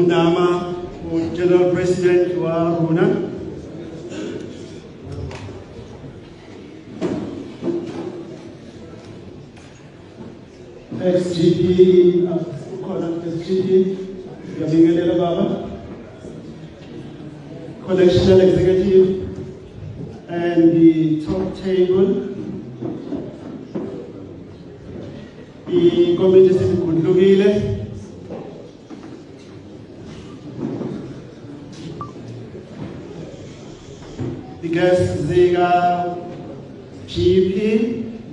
Nama General President wa Runa, SGP, SGP, Yabingelela Baba, Collectional Executive, and the top table, the committee Kundugile, the guests, Zega, GP,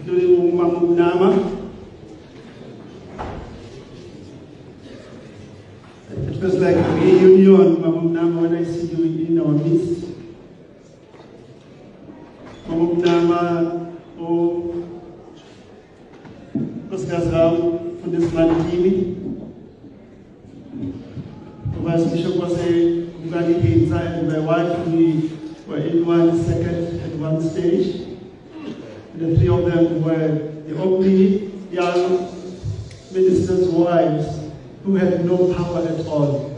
including Nama. It was like a reunion, Nama, when I see you in our midst. Nama, Oscar for this man, Jimmy. Vice Bishop was a Uganda and my wife, we were in one second at one stage. And the three of them were the only young ministers' wives who had no power at all.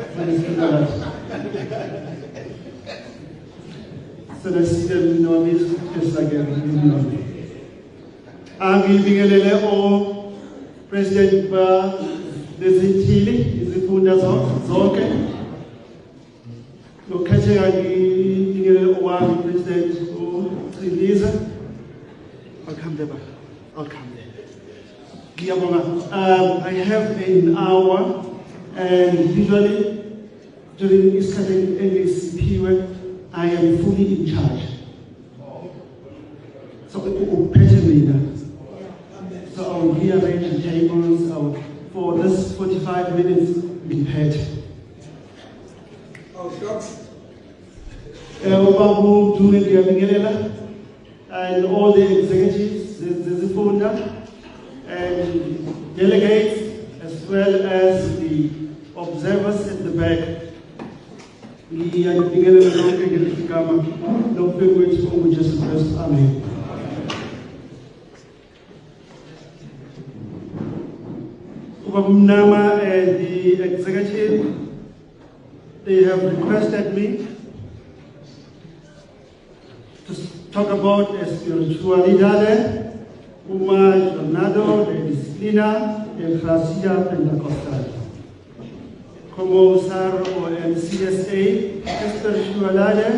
So the system in our midst is like a reunion. Angibingelele o President Desitili, izifunda zonke. Lokhethe angibingelele owami President uCiliza. I'll come there. I'll come there. I have an hour, and usually during this kind of period, I am fully in charge. So So I will rearrange the tables for this 45 minutes be paid. And all the executives, the founder, and delegates, as well as the observers at the back. We are together to come. No privilege for just first. Amen. Nama and the executive, they have requested me to talk about espiritualidad, uma jornada de disciplina en gracia pentecostal. Como usar o CSA, espiritualidad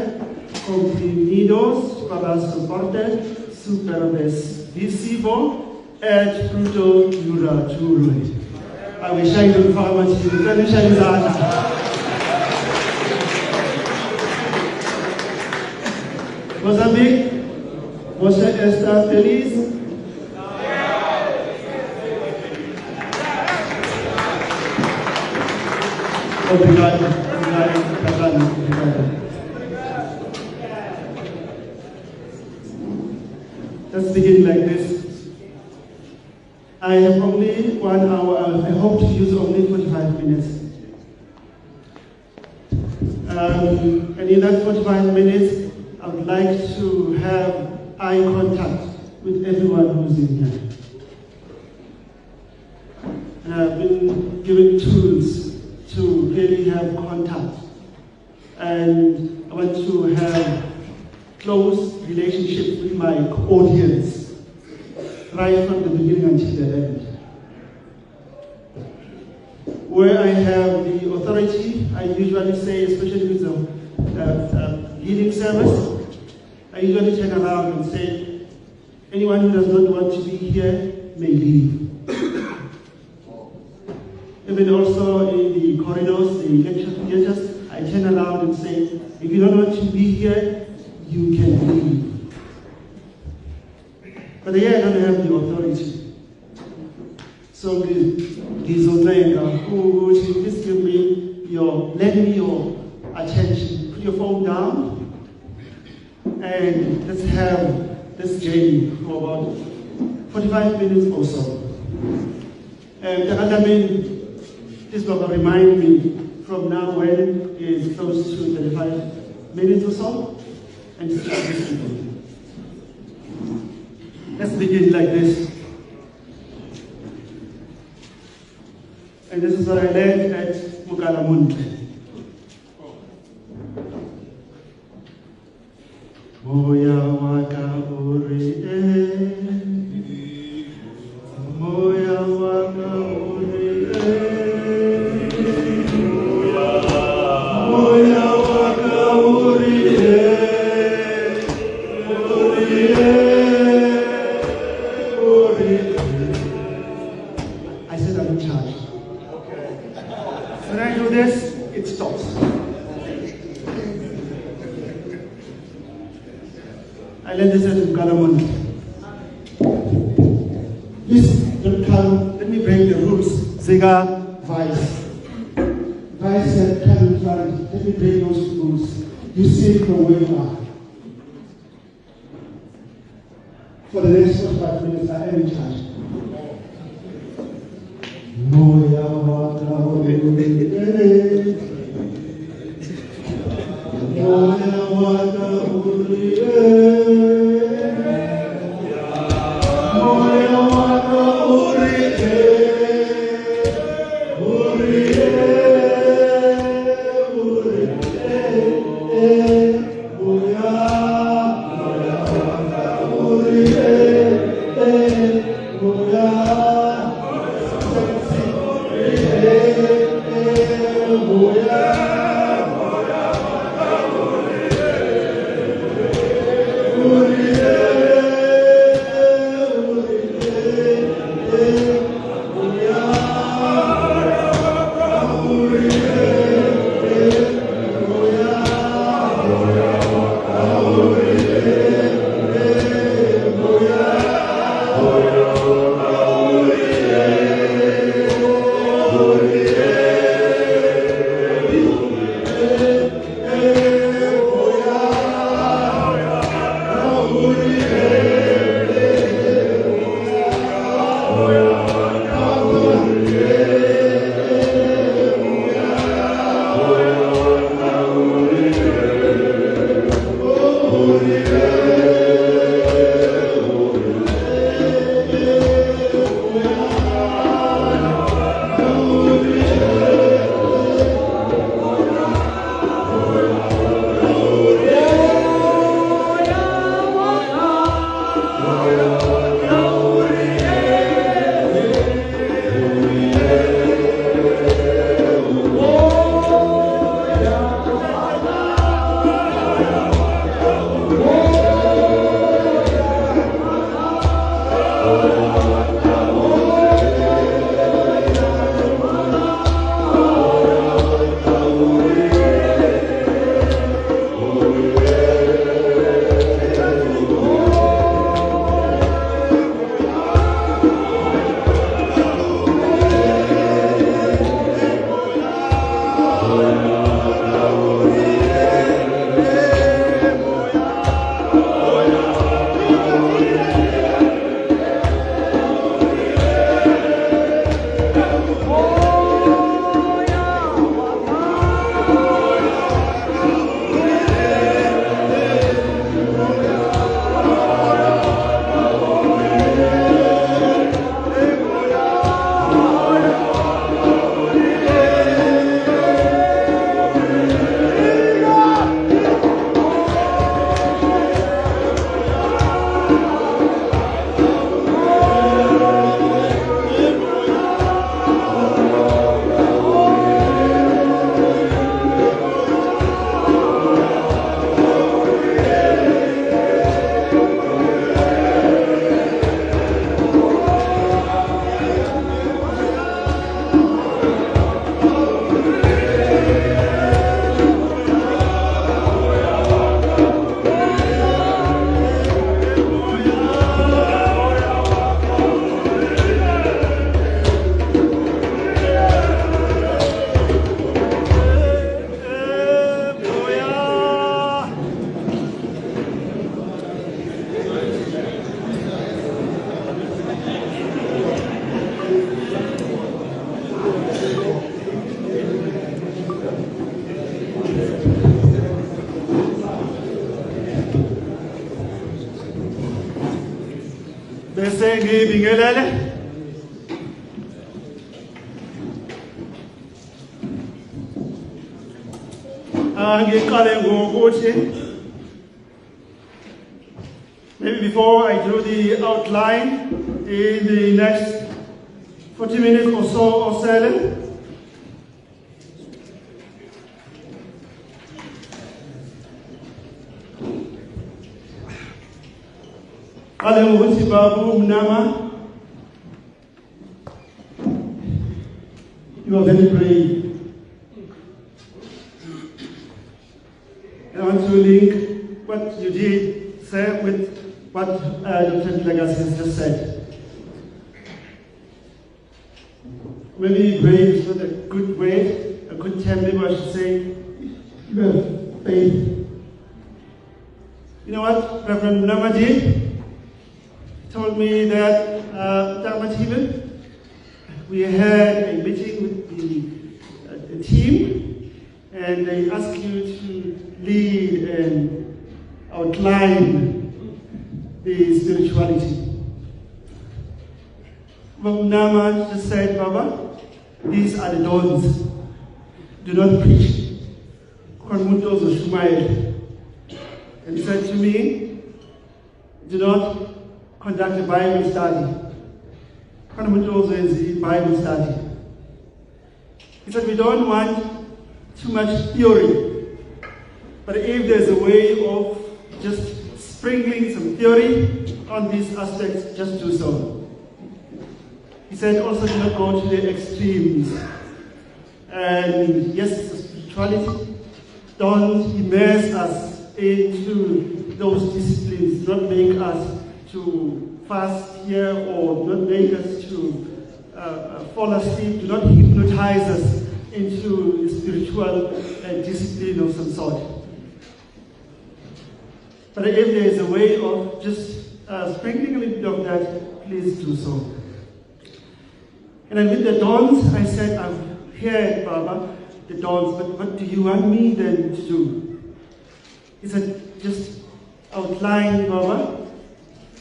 comprimidos para soporte supervisivo et fruto duradero. I wish I could follow you. Mozambique, ¿Você está feliz? Obrigado. Let's begin like this. I have only 1 hour. I hope to use only 45 minutes. And in that 45 minutes, I would like to have eye contact with everyone who's in here. And I've been given tools to really have contact. And I want to have close relationships with my audience, right from the beginning until the end. Where I have the authority, I usually say, especially with the healing service, I usually turn around and say, anyone who does not want to be here may leave. Even also in the corridors, the lecture theaters, I turn around and say, if you don't want to be here, you can leave. But here I don't have the authority. So please give me your attention. put your phone down and let's have this journey for about 45 minutes or so. This will remind me from now when is close to 35 minutes or so, and start this people. Let's begin like this. And this is what I learned at Mukalamunte. Moya waka uri moya waka uri moya waka uri I said I'm in charge. When I do this, it stops. I let this at Galamon. Please don't come. Let me break the rules. Ziga, Vice. Vice said, come in front. Let me break those rules. You see from where you are. For the next 45 minutes, I am in charge. Moya waka uri moya waka uri moya waka uri ngibingelele. Ngiqale ngokuthi, maybe before I do the outline in the next 40 minutes or so or so, you are very brave. And I want to link what you did say with what Dr. Legacy has just said. Maybe brave is not a good way, a good term, maybe I should say, you have faith. You know what Reverend Namadi told me that we had a meeting with the team, and they asked you to lead and outline the spirituality. Nama just said, Baba, these are the dawns. Do not preach. And he said to me, do not conduct a Bible study. Bible study. He said we don't want too much theory, but if there's a way of just sprinkling some theory on these aspects, just do so. He said also do not go to the extremes. And yes, spirituality, don't immerse us into those disciplines, not make us to fast here or not make us to fall asleep, do not hypnotize us into a spiritual discipline of some sort. But if there is a way of just sprinkling a little bit of that, please do so. And then with the dawns, I said, I've heard, Baba, the dawns, but what do you want me then to do? He said, just outline, Baba,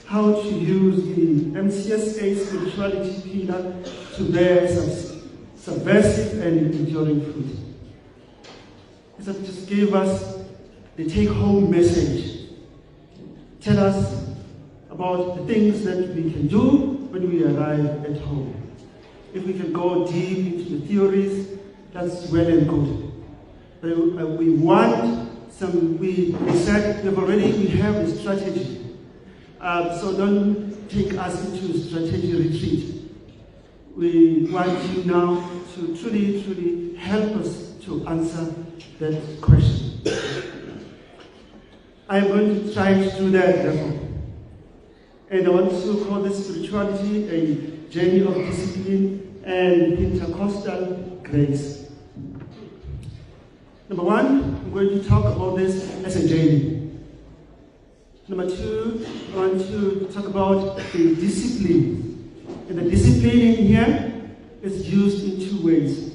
how to use the MCSA spirituality pillar to bear subversive and enduring fruit. He said, just give us the take-home message. Tell us about the things that we can do when we arrive at home. If we can go deep into the theories, that's well and good. But we want some, we said we have a strategy. So don't take us into strategy retreat. We want you now to truly help us to answer that question. I'm going to try to do that, therefore. And I want to call this spirituality a journey of discipline and Pentecostal grace. Number one, I'm going to talk about this as a journey. Number two, I want to talk about the discipline. And the discipline in here is used in two ways.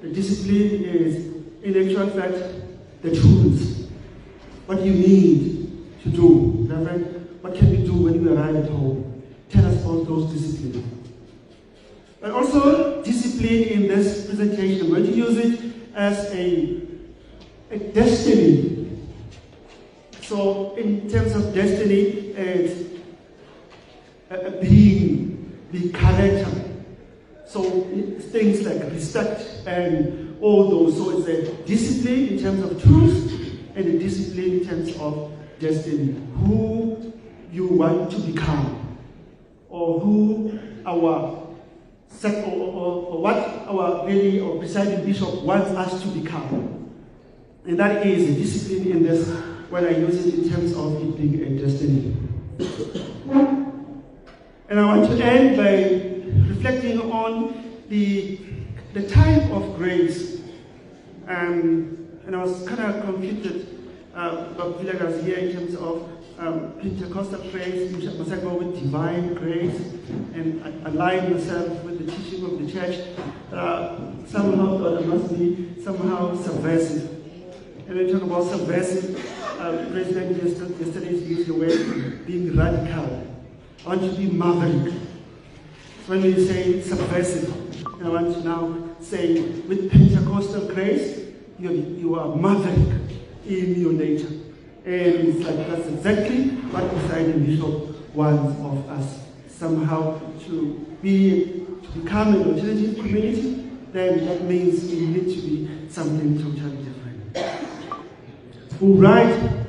The discipline is, in actual fact, the tools. What you need to do, Reverend, what can we do when you arrive at home? Tell us about those disciplines. But also, discipline in this presentation, I'm going to use it as a destiny. So, in terms of destiny, it's being, the character. So, things like respect and all those. So, it's a discipline in terms of truth and a discipline in terms of destiny. Who you want to become, or who our or what our lady or presiding bishop wants us to become. And that is a discipline in this, when I use it in terms of it being a destiny. And I want to end by reflecting on the type of grace. And I was kind of confused about Villagas here in terms of Pentecostal grace. Must I go with divine grace and align myself with the teaching of the church? Somehow thought it must be somehow subversive. And when we talk about subversive, President yesterday used the word being radical. I want you to be maverick. When we say subversive, I want to now say with Pentecostal grace, you are maverick in your nature. And it's like that's exactly what the Triennial Bishop wants of us. Somehow to become an alternative community, then that means we need to be something totally different. All right,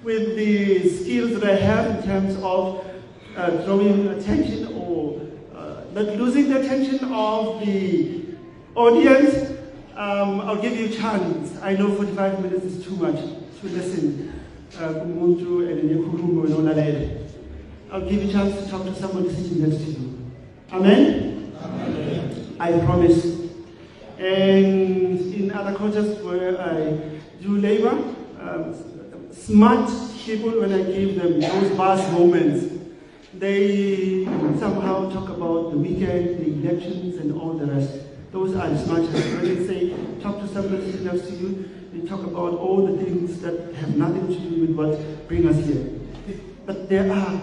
with the skills that I have in terms of drawing attention or not losing the attention of the audience, I'll give you a chance. I know 45 minutes is too much to listen. I'll give you a chance to talk to someone sitting next to you. Amen? Amen. I promise. And in other contexts where I do labor, smart people, when I give them those vast moments, they somehow talk about the weekend, the elections, and all the rest. Those are smart. When they say, talk to somebody sitting next to you, they talk about all the things that have nothing to do with what bring us here. But there are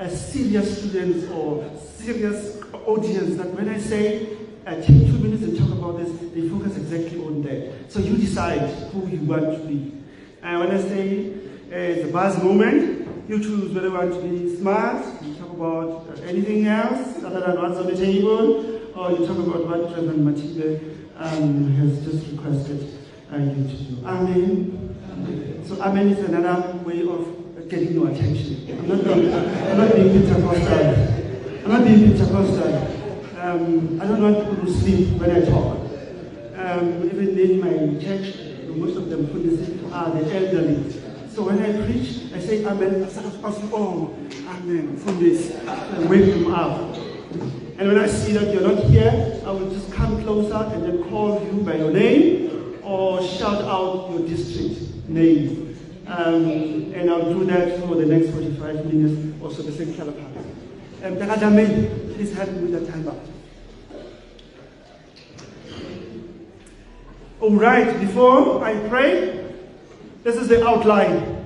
serious students or serious audience that when I say, take 2 minutes and talk about this, they focus exactly on that. So you decide who you want to be. And when I say the buzz moment, you choose whether you want to be smart, you talk about anything else other than what's on the table, or you talk about what Reverend MATHABE has just requested you to do. Amen. So amen is another way of getting your attention. I'm not being Pentecostal. I'm not being Pentecostal. I don't want people to sleep when I talk. Even in my church, most of them are the elderly. So when I preach, I say amen. I say, oh, amen, from this, and wake them up. And when I see that you're not here, I will just come closer and then call you by your name or shout out your district name. And I'll do that for the next 45 minutes, also the same caliber. Please help me with the timer. All right, before I pray, this is the outline.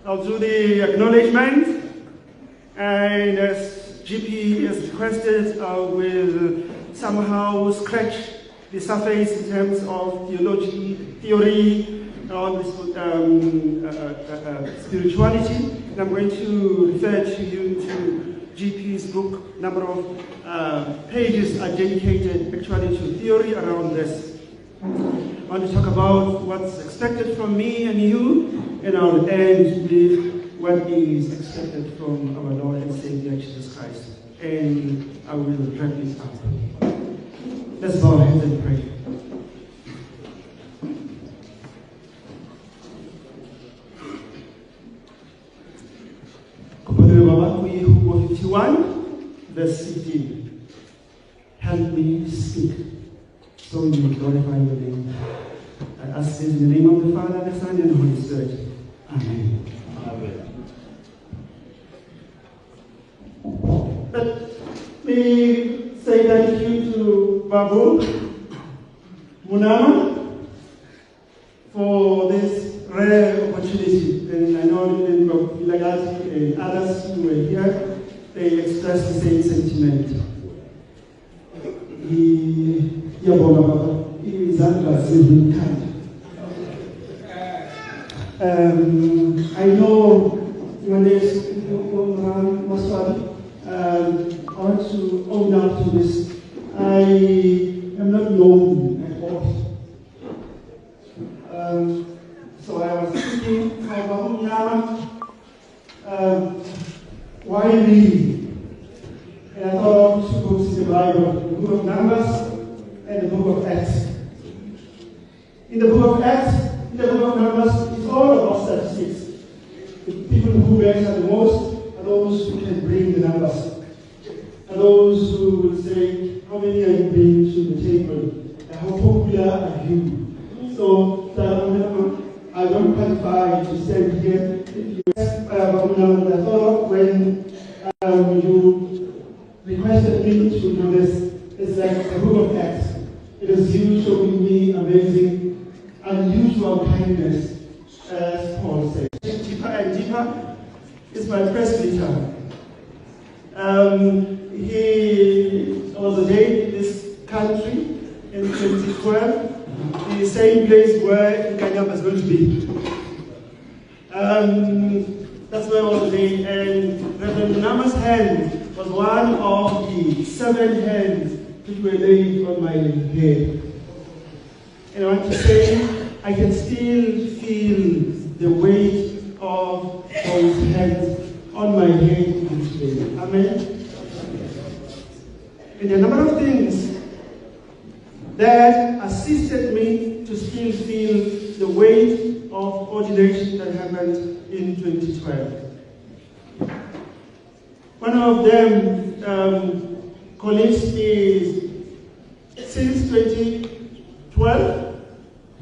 I'll do the acknowledgement, and as GP has requested, I will somehow scratch the surface in terms of theory, on spirituality, and I'm going to refer to you to GP's book. Number of pages are dedicated actually to theory around this. I want to talk about what's expected from me and you, and I'll end with what is expected from our Lord and Savior Jesus Christ. And I will wrap this up. Let's bow our heads and pray. Hebrews 51, verse 16. Help me speak, so you will glorify your name. I ask this in the name of the Father, the Son, and the Holy Spirit. Amen. Amen. Let me say thank you to Babu Munama for this rare opportunity. And I know in Ilagati and others who were here, they expressed the same sentiment. I know when there's I want to own up to this. I am not known at all. So I was thinking about why me? And I thought of two books in the Bible, the book of Numbers and the book of Acts. In the book of Acts, in the book of Numbers, it's all about statistics. The people who measure the most are those who can bring the numbers. Are those who will say, how many are you bringing to the table? And how popular are you? So I don't qualify to stand here. If you ask I thought when you requested me to do this, it's like the book of Acts. It is you showing me amazing, unusual kindness, as Paul says. Deeper and deeper is my first letter. He was ordained in this country in 2012, the same place where Kanyama is going to be. That's where I was ordained, and Reverend Nama's hand was one of the 7 hands which were laid on my head. And I want to say, I can still feel the weight of those hands on my head today. Amen. And there are a number of things that assisted me to still feel the weight of ordination that happened in 2012. One of them, colleagues, is since 2012,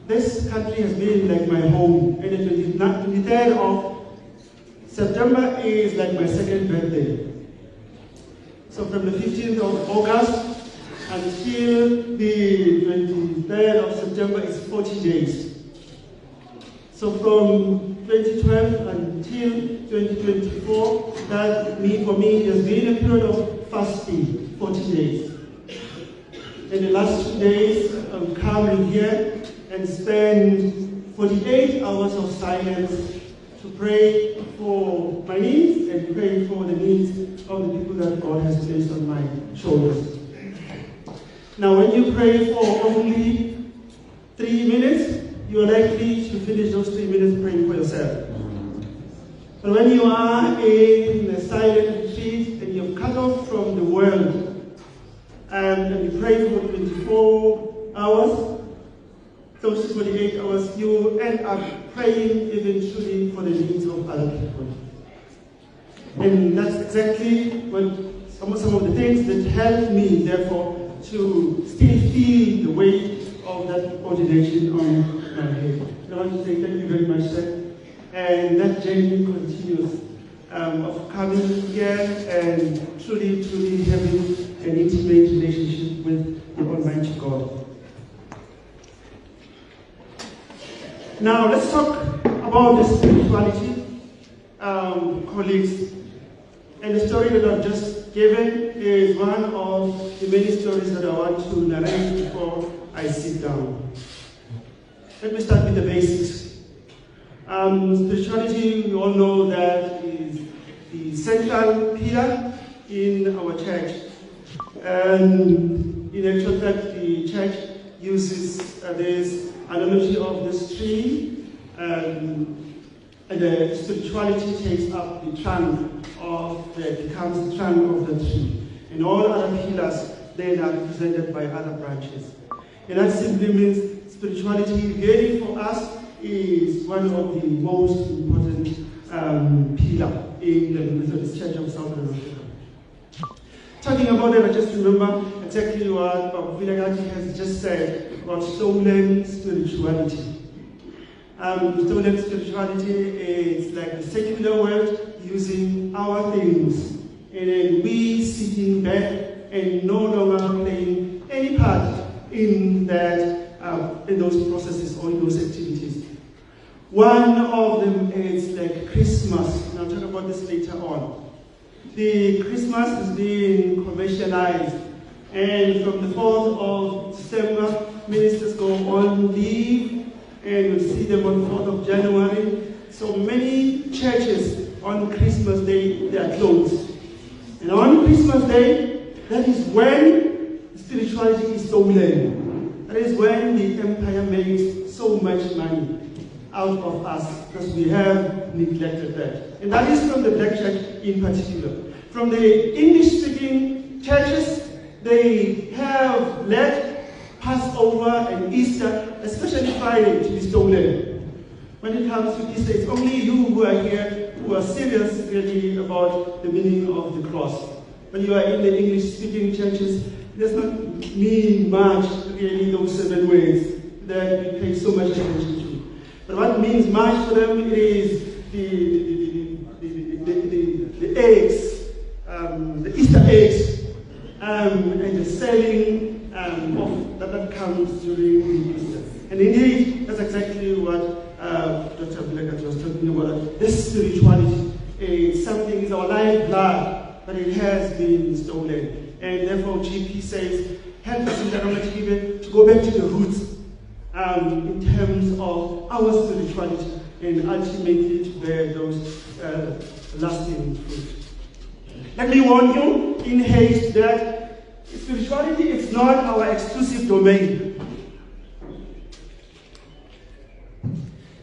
this country has been like my home. And the 23rd of September is like my second birthday. So from the 15th of August until the 23rd of September is 40 days. So from 2012 until 2024, that for me has been a period of fasting, 40 days. In the last 2 days, I'm coming here and spend 48 hours of silence to pray for my needs and pray for the needs of the people that God has placed on my shoulders. Now, when you pray for only 3 minutes, you are likely to finish those 3 minutes praying for yourself. But when you are in a silent retreat and you're cut off from the world, and you pray for 24 hours, those 48 hours, you end up praying eventually for the needs of other people. And that's exactly what some of the things that helped me, therefore, to still feel the weight of that ordination on my head. And I want to say thank you very much, sir. And that journey continues of coming here and truly having an intimate relationship with the Almighty God. Now let's talk about the spirituality, colleagues. And the story that I've just given is one of the many stories that I want to narrate before I sit down. Let me start with the basics. Spirituality, we all know that is the central pillar in our church. And in actual fact, the church uses this analogy of this tree, and the spirituality takes up the trunk becomes the trunk of the tree. And all other pillars then are represented by other branches. And that simply means spirituality really for us is one of the most important pillars in the Methodist Church of Southern Africa. Talking about it, I just remember exactly what Vilagati has just said about stolen spirituality. Stolen spirituality is like the secular world using our things, and then we sitting back and no longer playing any part in that, in those processes or in those activities. One of them is like Christmas, and I'll talk about this later on. The Christmas is being commercialized, and from the 4th of December, ministers go on leave, and you'll see them on the 4th of January. So many churches on Christmas Day, they are closed. And on Christmas Day, that is when spirituality is stolen. That is when the empire makes so much money out of us, because we have neglected that. And that is from the black church in particular. From the English-speaking churches, they have let Passover and Easter, especially Friday, to be stolen. When it comes to Easter, it's only you who are here who are serious really about the meaning of the cross. When you are in the English-speaking churches, it does not mean much really those 7 words that we pay so much attention to. But what means much for them is the eggs, the Easter eggs, and the selling of that comes during Easter. And indeed, that's exactly what Dr. Bilekati was talking about. This spirituality is something, is our lifeblood, but it has been stolen. And therefore GP says, help us in to go back to the roots in terms of our spirituality and ultimately to bear those lasting fruit. Let me warn you in haste that spirituality is not our exclusive domain.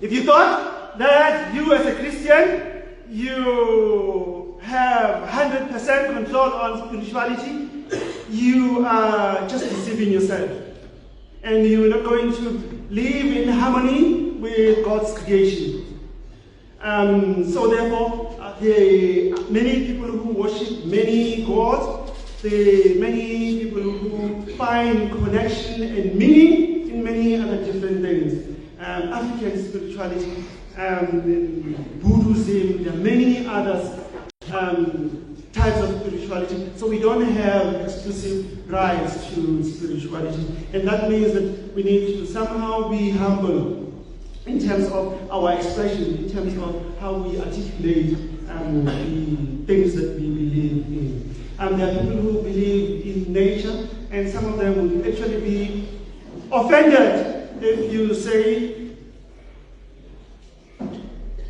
If you thought that you as a Christian, you have 100% control on spirituality, you are just deceiving yourself. And you're not going to live in harmony with God's creation. So therefore, the many people who worship many gods, the many people who find connection and meaning in many other different things. African spirituality, Buddhism, there are many others types of spirituality. So we don't have exclusive rights to spirituality. And that means that we need to somehow be humble in terms of our expression, in terms of how we articulate the things that we believe in. There are people who believe in nature, and some of them would actually be offended if you say,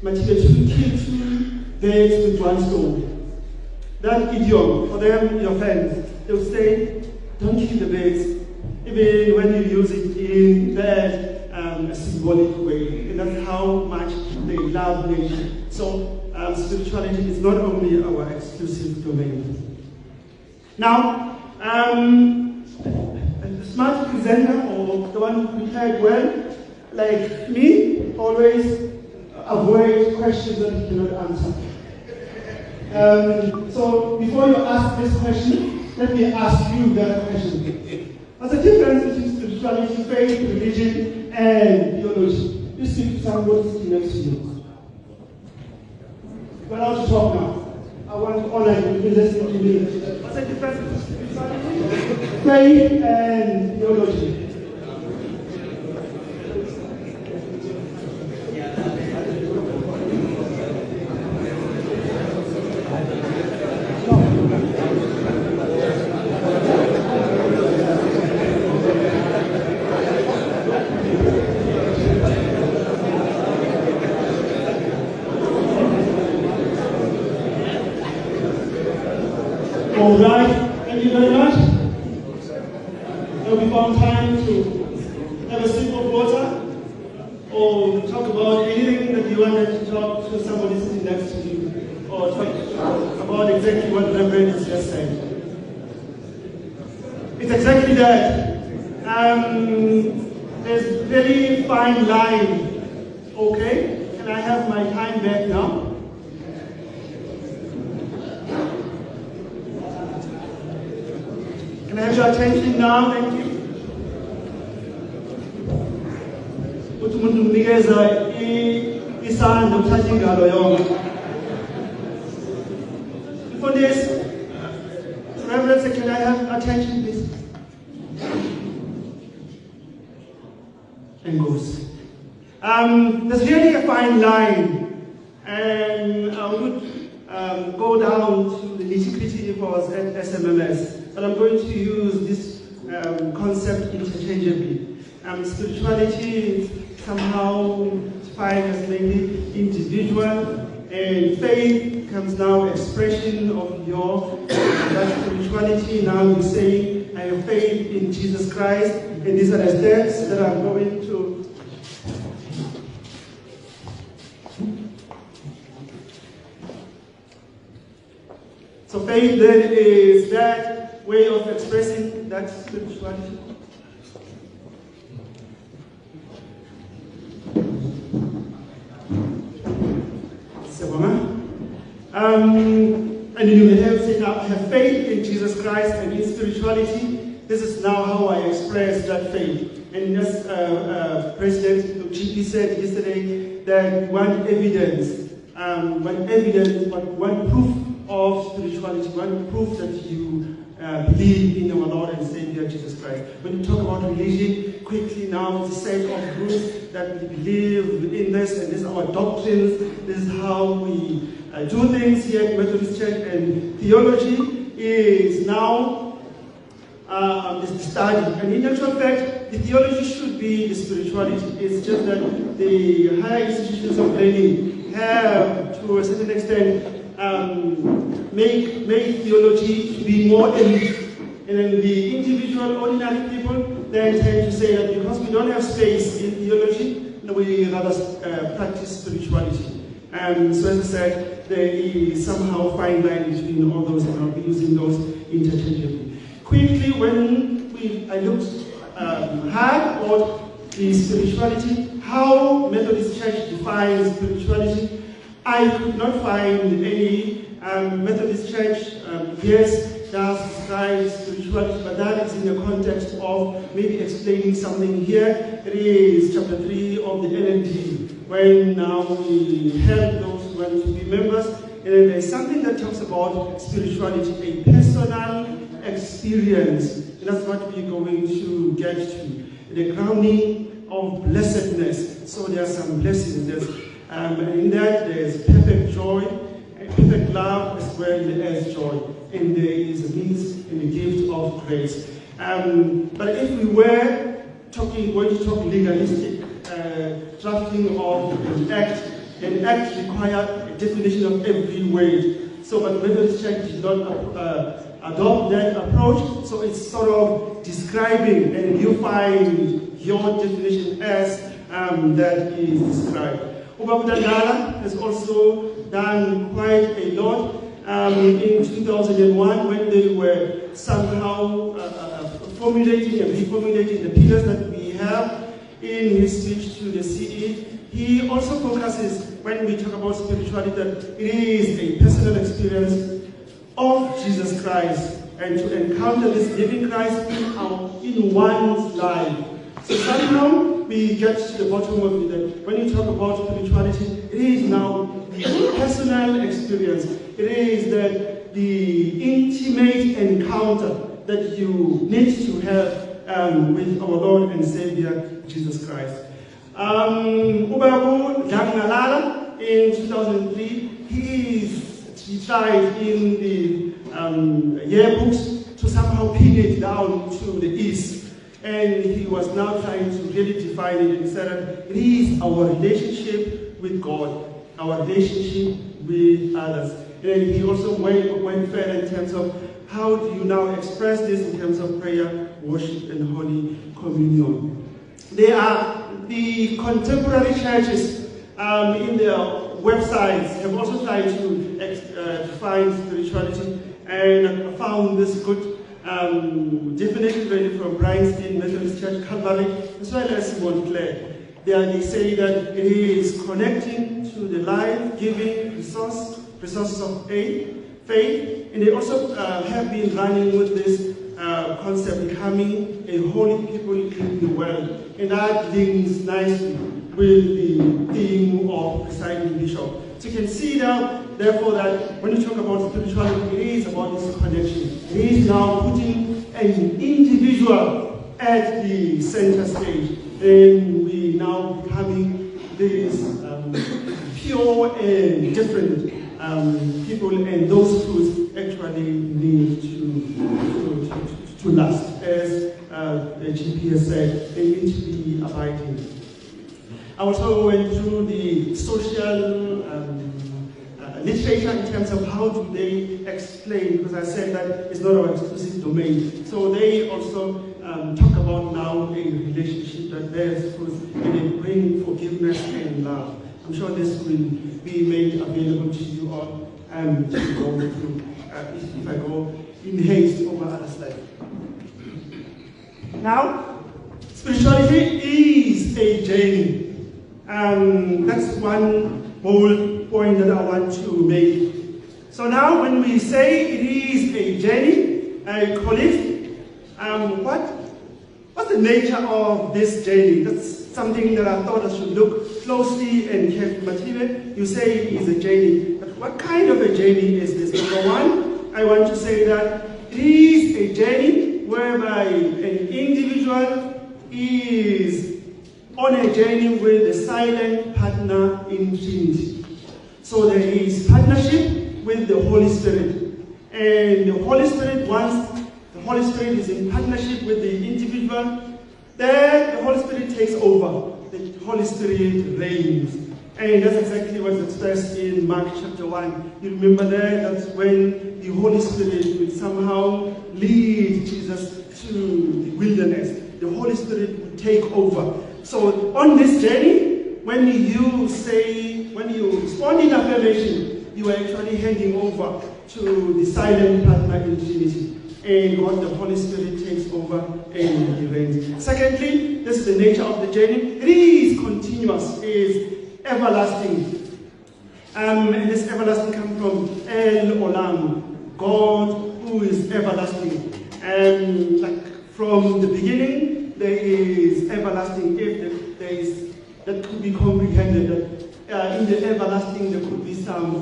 Matilda, kill two birds with one stone. That idiom, for them, it offends. They will say, don't kill the birds, even when you use it in that a symbolic way. And that's how much they love nature. So spirituality is not only our exclusive domain. Now, a smart presenter, or the one who prepared well, like me, always avoid questions that you cannot answer. So before you ask this question, let me ask you that question. What's the difference between spirituality, faith, religion, and theology? You speak to somebody sitting next to you. You're allowed to talk now. I want to honor you. You listen to me. What's the difference between spirituality, faith, and theology? All right, thank you very much. Now we found time to have a sip of water or talk about anything that you wanted to talk to somebody sitting next to you, or talk about exactly what the Reverend has just said. It's exactly that. There's a very fine line. Okay, can I have my time back now? Can I have your attention now? Thank you. Before this, Reverend, can I have attention, please? And goes. There's really a fine line, and I would go down to the nitty-gritty if I was at SMMS. But I'm going to use this concept interchangeably. Spirituality somehow defined as mainly individual, and faith comes now expression of your spirituality. Now you say, I have faith in Jesus Christ, and these are the steps that I'm going to. So faith then is that way of expressing that spirituality. And you may have said, now I have faith in Jesus Christ and in spirituality. This is now how I express that faith. And as President GP said yesterday, that we want evidence, one proof of spirituality, one proof that you believe in our Lord and Savior Jesus Christ. When we talk about religion, quickly now it's a set of groups that we believe in this, and this is our doctrines, this is how we do things here at Methodist Church, and theology is now is studied. And in actual fact, the theology should be the spirituality. It's just that the higher institutions of learning have, to a certain extent, make theology to be more elite. And then the individual, ordinary people then tend to say that because we don't have space in theology, we rather practice spirituality. So as I said, there is somehow fine line between all those, and I'll be using those interchangeably. Quickly, when I looked hard at the spirituality, how Methodist Church defines spirituality, I could not find any Methodist Church, yes, does describe spirituality, but that is in the context of maybe explaining something here. It is chapter 3 of the LND, when now we help those who want to be members, and then there's something that talks about spirituality, a personal experience. And that's what we're going to get to. The grounding of blessedness. So there are some blessings. And in that there's perfect joy, perfect love, as well as joy. And there is a means and a gift of grace. But if we were going to talk legalistic, drafting of an act requires a definition of every word. So, but Methodist Church did not adopt that approach, so it's sort of describing, and you find your definition as that is described. Ubabudangala has also done quite a lot in 2001 when they were somehow formulating and reformulating the pillars that we have in his speech to the CE. He also focuses, when we talk about spirituality, that it is a personal experience of Jesus Christ, and to encounter this living Christ in one's life. So somehow we get to the bottom of it, that when you talk about spirituality, it is now the personal experience. It is that the intimate encounter that you need to have with our Lord and Savior Jesus Christ. Ubabu Dangalala in 2003, he tried in the yearbooks to somehow pin it down to the east. And he was now trying to really define it and said that it is our relationship with God, our relationship with others. And he also went further in terms of how do you now express this in terms of prayer, worship, and Holy Communion. They are the contemporary churches in their websites have also tried to define spirituality, and found this good definition really from Bryanston Methodist Church, Calvary, as well as Montclair. They say that it is connecting to the life-giving resources of faith, and they also have been running with this concept, becoming a holy people in the world, and that links nicely with the theme of presiding bishop. So you can see now, therefore, that when you talk about spirituality, it is about this connection. It is now putting an individual at the center stage, and we now becoming these pure and different people, and those fruits actually need to last. As the GPS said, they need to be abiding. I also went through the social literature in terms of how do they explain, because I said that it's not our exclusive domain. So they also talk about now a relationship that bears fruit, and they bring forgiveness and love. I'm sure this will be made available to you all to go through if I go in haste over other slides. Now, spirituality is a journey. That's one bold point that I want to make. So now when we say it is a journey, colleagues, what's the nature of this journey? That's something that I thought I should look closely and carefully. Mathile, you say it is a journey, but what kind of a journey is this? Number one, I want to say that it is a journey whereby an individual is on a journey with a silent partner in Trinity. So there is partnership with the Holy Spirit. And the Holy Spirit, once the Holy Spirit is in partnership with the individual, then the Holy Spirit takes over. The Holy Spirit reigns. And that's exactly what's expressed in Mark chapter 1. You remember there, that's when the Holy Spirit will somehow lead Jesus to the wilderness. The Holy Spirit will take over. So on this journey, when you respond in affirmation, you are actually handing over to the silent partner in Trinity. And God, the Holy Spirit, takes over and he reigns. Secondly, this is the nature of the journey. It is continuous, it is everlasting. And this everlasting comes from El Olam, God who is everlasting. And like from the beginning, there is everlasting. If there is, that could be comprehended. In the everlasting, there could be some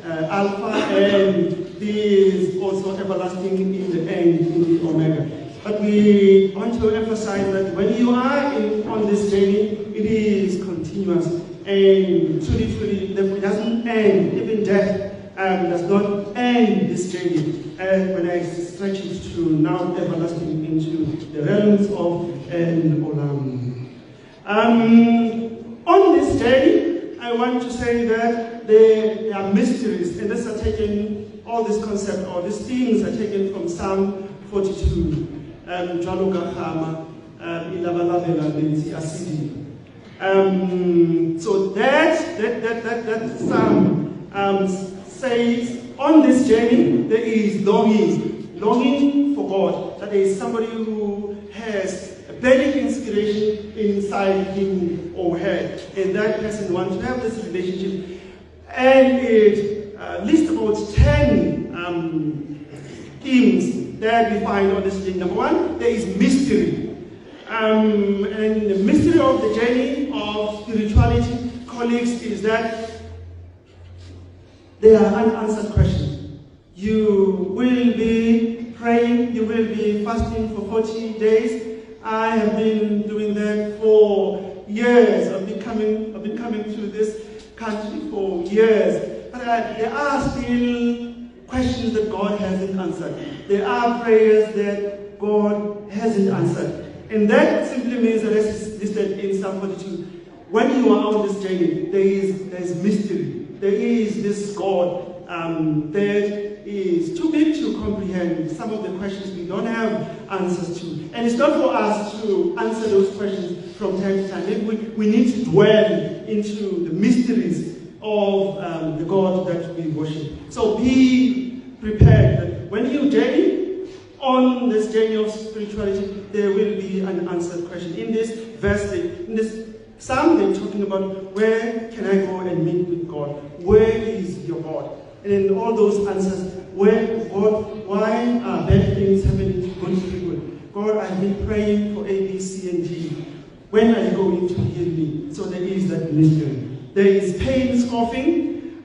alpha, and there is also everlasting in the end, in the omega. But we want to emphasize that when you are on this journey, it is continuous and truly, it doesn't end. Even death does not end this journey. When I stretch it to now everlasting into the realms of El Olam. On this journey, I want to say that there are mysteries, and this are taken, all this concept or these themes are taken from Psalm 42. So that psalm says, on this journey there is longing for God. That there is somebody who has a burning inspiration inside him or her, and that person wants to have this relationship. And it lists about 10 themes that we find on this journey. Number one, there is mystery. And the mystery of the journey of spirituality, colleagues, is that there are unanswered questions. You will be praying, you will be fasting for 40 days. I have been doing that for years. I've been coming to this country for years. But there are still questions that God hasn't answered. There are prayers that God hasn't answered. And that simply means that, as is listed in Psalm 42, when you are on this journey, there is mystery. There is this God that is too big to comprehend. Some of the questions we don't have answers to. And it's not for us to answer those questions from time to time. Maybe we need to dwell into the mysteries of the God that we worship. So be prepared that when you journey on this journey of spirituality, there will be an answered question. In this verse, in this psalm, they're talking about, where can I go and meet with God? Where is your God? And in all those answers, where God, why are bad things happening to good people? God, I've been praying for A, B, C, and D. When are you going to heal me? So there is that mystery. There is pain, scoffing,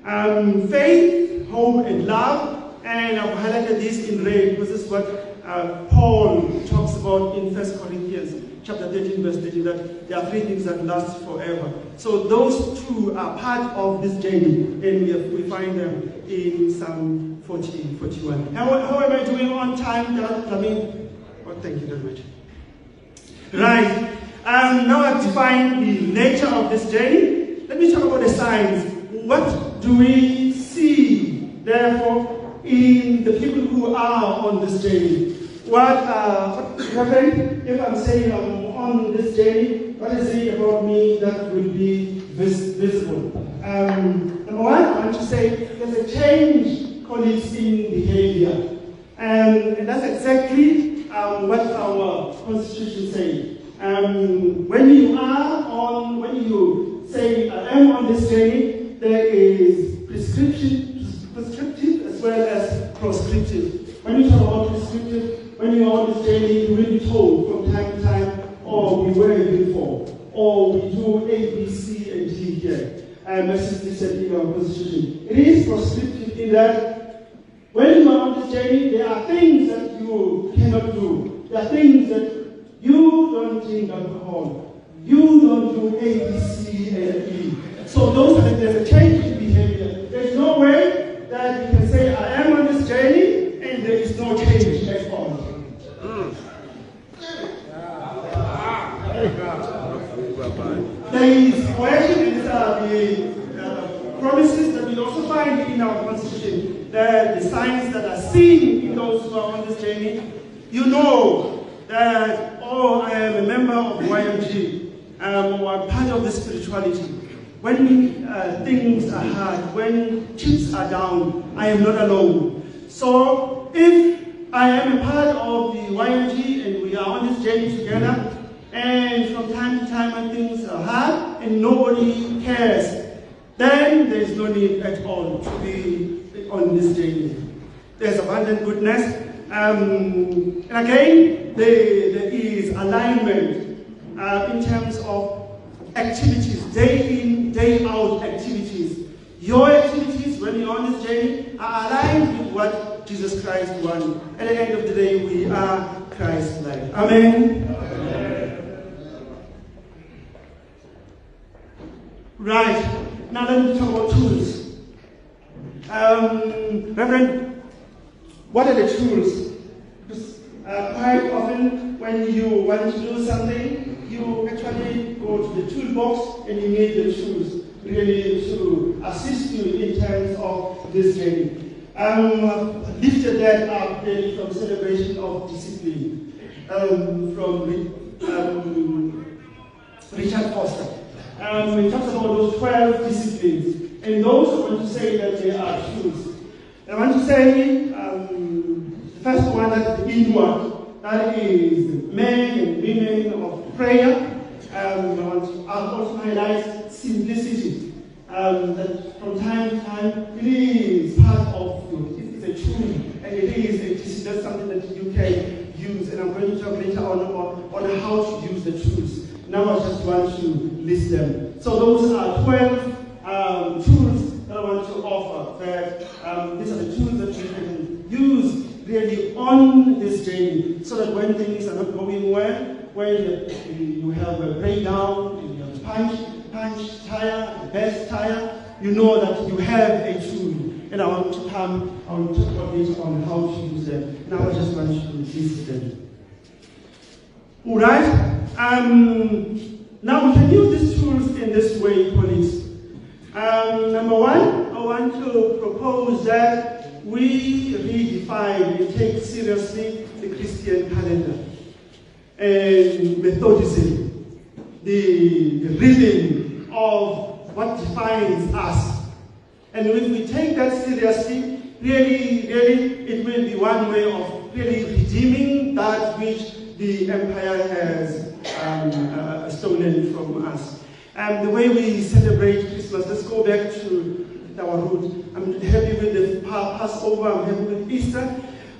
faith, hope, and love. And I've highlighted this in red because this is what Paul talks about in 1 Corinthians chapter 13, verse 13, that there are 3 things that last forever. So those 2 are part of this journey, and we find them in Psalm 41. How am I doing on time? Thank you very much. Right. Now I've defined the nature of this journey. Let me talk about the signs. What do we see, therefore, in the people who are on this journey? What happened if I'm saying I'm on this journey? What is it about me that will be visible? Number one, I want to say there's a change, colleagues, in behavior. And that's exactly what our Constitution says. When you say I am on this journey, there is prescriptive as well as proscriptive. When you talk about prescriptive, when you are on this journey, you will be told from time to time, oh, we wear a uniform, or we do A, B, C, and D here. As is said in our Constitution. It is proscriptive in that when you are on this journey, there are things that you you cannot do. There are things that you don't drink alcohol. You don't do A, B, C, and E. So those are there's a change in behavior. There's no way that you can say, I am on this journey, and there is no change at all. There is coercion, and the promises that we also find in our constitution, that the signs that are seen in those who are on this journey. You know that, oh, I am a member of YMG, or I'm part of the spirituality. When things are hard, when chips are down, I am not alone. So if I am a part of the YMG and we are on this journey together, and from time to time when things are hard and nobody cares, then there is no need at all to be on this journey. There's abundant goodness. And again, there is alignment in terms of activities, day in, day out activities. Your activities when you're on this journey are aligned with what Jesus Christ wants. At the end of the day, we are Christ-like. Amen. Right, now let me talk about tools. Reverend, what are the tools? Because quite often when you want to do something, you actually go to the toolbox and you need the tools really to assist you in terms of this journey. Lifted that up really from celebration of discipline from Richard Foster. We talked about those 12 disciplines, and those I want to say that they are tools. I want to say the first one, that the inward, that is men and women of prayer. I want to also highlight simplicity, that from time to time it is part of you. It's a tool, and it is just something that you can use, and I'm going to talk later on how to use the tools. Now I just want to list them. So those are 12 tools that I want to offer. That these are the tools that you can use really on this journey, so that when things are not going well, when you have a breakdown, you have punch tire, best tire, you know that you have a tool. And I want to talk about this on how to use them. Now I just want to list them. All right. Now we can use these tools in this way, colleagues. Number one, I want to propose that we redefine and take seriously the Christian calendar and Methodism, the rhythm of what defines us. And if we take that seriously, really, it will be one way of really redeeming that which the empire has stolen from us. The way we celebrate Christmas, let's go back to our root. I'm happy with the Passover, I'm happy with Easter.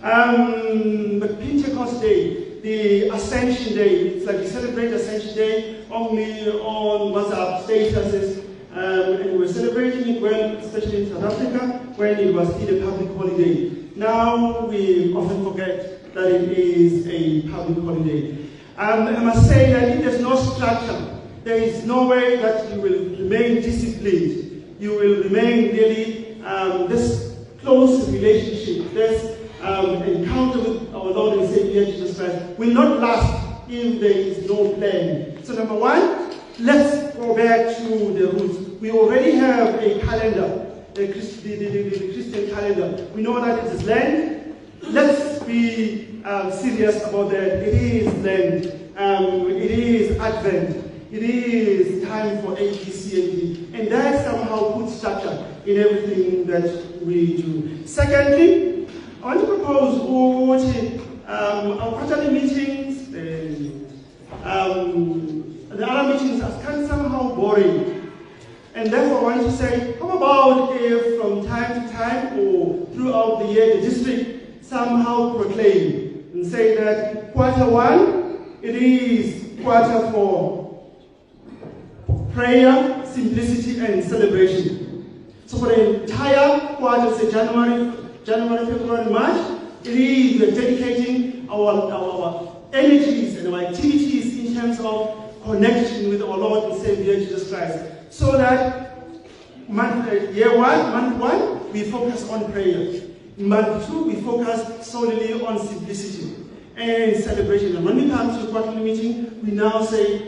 But Pentecost Day, the Ascension Day, it's like we celebrate Ascension Day only on WhatsApp statuses. And we're celebrating it well, especially in South Africa, when it was still a public holiday. Now we often forget that it is a public holiday. I must say that if there's no structure, there is no way that you will remain disciplined. You will remain really this close relationship, this encounter with our Lord and Savior Jesus Christ will not last if there is no plan. So number one, let's go back to the roots. We already have a calendar, the Christian calendar. We know that it is Lent. Let's be serious about that. It is Lent. It is Advent. It is time for A, B, C, and D. And that somehow puts structure in everything that we do. Secondly, I want to propose our quarterly meetings, the other meetings are kind of somehow boring. And therefore I want to say, how about if from time to time or throughout the year the district somehow proclaim and say that quarter one, it is quarter for prayer, simplicity, and celebration. So for the entire quarter, say January, February, March, We're dedicating our energies and our activities in terms of connection with our Lord and Savior Jesus Christ. So that month one, we focus on prayer. Month 2, we focus solely on simplicity and celebration. And when we come to the quarterly meeting, we now say,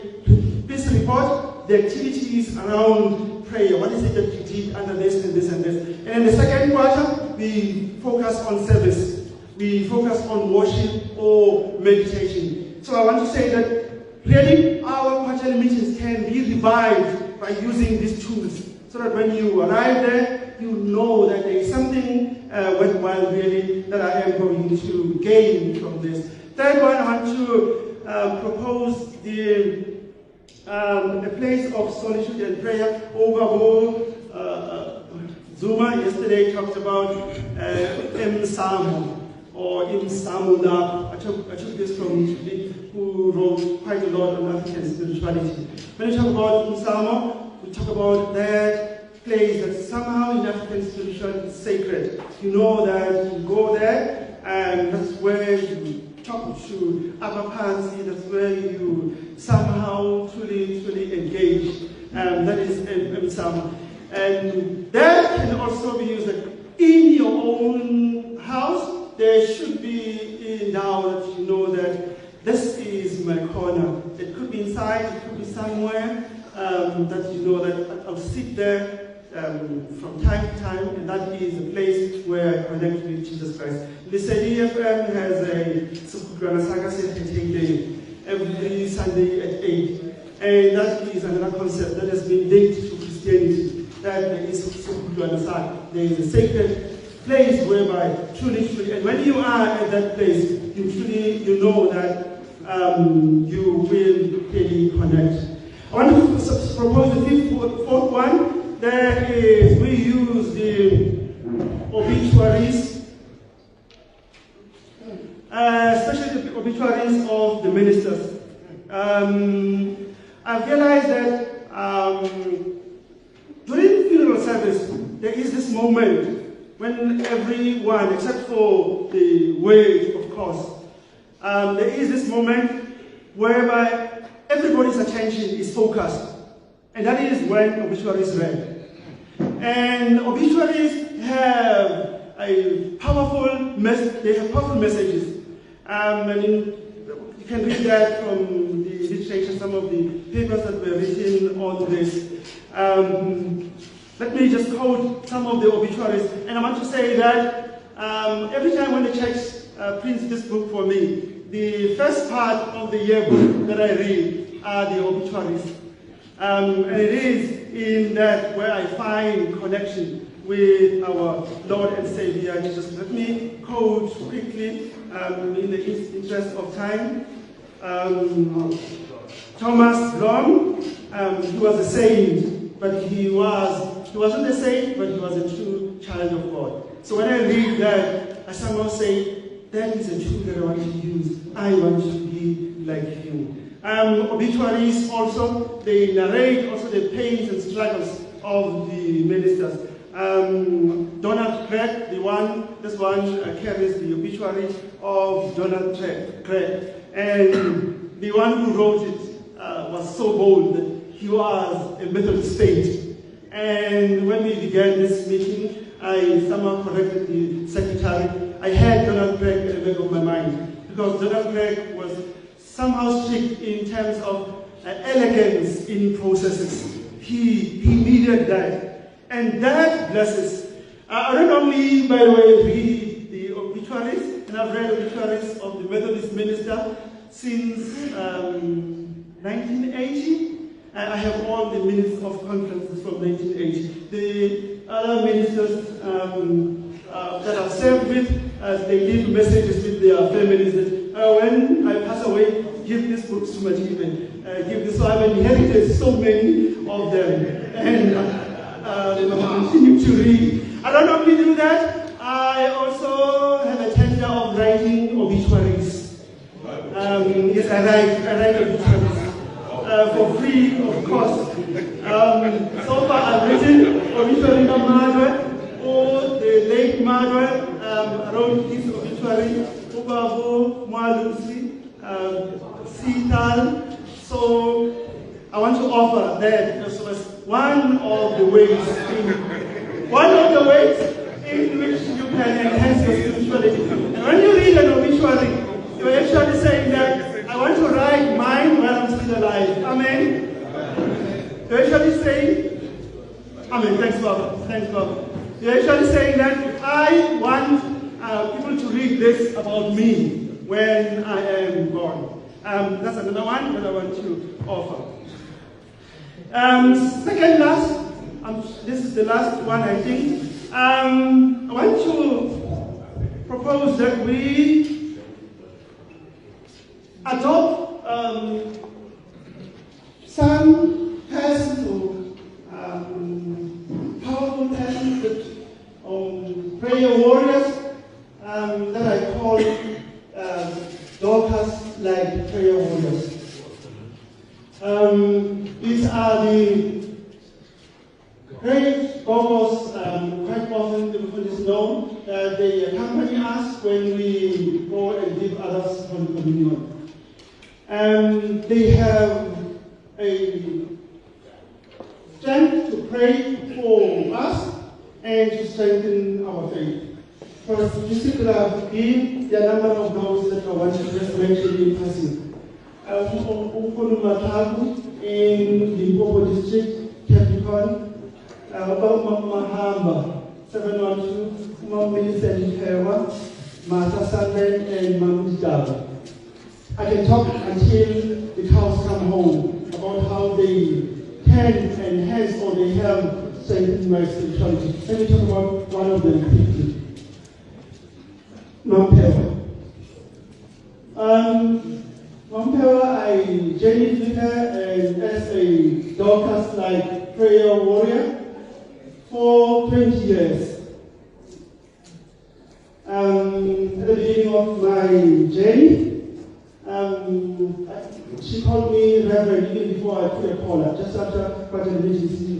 please report the activities around prayer. What is it that you did under this and this and this? And in the second quarter, we focus on service. We focus on worship or meditation. So I want to say that really our quarterly meetings can be revived by using these tools, so that when you arrive there, you know that there is something worthwhile really that I am going to gain from this. Third one, I want to propose a place of solitude and prayer. Zuma yesterday talked about Msamo or Imsamula. I took this from Julie, who wrote quite a lot on African spirituality. When we talk about Msamo, we talk about that place that somehow in African spirituality is sacred. You know that you go there and that's where you talk to Abapansi, that's where you somehow truly engage. That is Msamo. And that can also be used in your own house. There should be now that you know that this is my corner. It could be inside, it could be somewhere that you know that I'll sit there from time to time, and that is a place where I connect with Jesus Christ. The CDFM has a Sukugrana Saga Celebrating Day every Sunday at 8. And that is another concept that has been linked to Christianity, that there is Sukugrana Saga. There is a sacred place whereby truly, and when you are at that place, you know that you will really connect. I want to propose the fourth one. That is, we use the obituaries, especially the obituaries of the ministers. I've realized that during funeral service, there is this moment when everyone, except for the wage, of course, there is this moment whereby everybody's attention is focused. And that is when obituaries read. And obituaries have a powerful messages. And you can read that from the literature, some of the papers that were written on this. Let me just quote some of the obituaries. And I want to say that every time when the church prints this book for me, the first part of the yearbook that I read are the obituaries. And it is in that where I find connection with our Lord and Savior Jesus. Let me quote quickly, in the interest of time. Thomas Long, he was a saint, but he wasn't a saint, but he was a true child of God. So when I read that, I somehow say, that is a tool that I want to use. I want to be like him. Obituaries also, they narrate also the pains and struggles of the ministers. Donald Craig, this one carries the obituary of Donald Craig. And the one who wrote it was so bold that he was a Methodist saint. And when we began this meeting, I somehow corrected the secretary. I had Donald Craig at the back of my mind, because Donald Craig was somehow strict in terms of elegance in processes. He needed that. And that blesses. I don't only, by the way, read the obituaries, and I've read obituaries of the Methodist minister since 1980. I have all the minutes of conferences from 1980. The other ministers that I've served with, they leave messages with their families that when I pass away, give these books to my children. Give this. So I've inherited so many of them, and I continue to read. I don't only do that. I also have a tender of writing obituaries. Yes, I write obituaries for free, of course. So far, I've written obituary of Manuel, or the late Manuel. I wrote his obituary obituary, Ubabu, Malusi, Sital. So I want to offer that as one of the ways in which you can enhance your spirituality. And when you read an obituary, you're actually saying that I want to write mine while I'm still alive. Amen. You're actually saying, Amen. Thanks, Baba. Thanks, Baba. You're actually saying that I want people to read this about me when I am gone. That's another one that I want to offer. Second last, this is the last one, I think. I want to propose that we adopt some person to powerful person with prayer warriors that I call Dorcas like prayer warriors. These are the great goggles, quite often it is known that they accompany us when we go and give others Holy Communion. They have a strength to pray for us and to strengthen our faith. First, just to give the number of those that I want to just mention in passing. MATHABE in the Limpopo district, Capricorn, Mahamba, 712, Millicent Hewa, Martha Sunday, and Mamudaba. I can talk until the cows come home about how they can enhance or they have strengthened my spirituality. Let me talk about one of them quickly. Mampewa. Mampewa, I journeyed with her as a Dorcas-like prayer warrior for 20 years. At the beginning of my journey, she called me Reverend even before I could call her. Just after quite an emergency,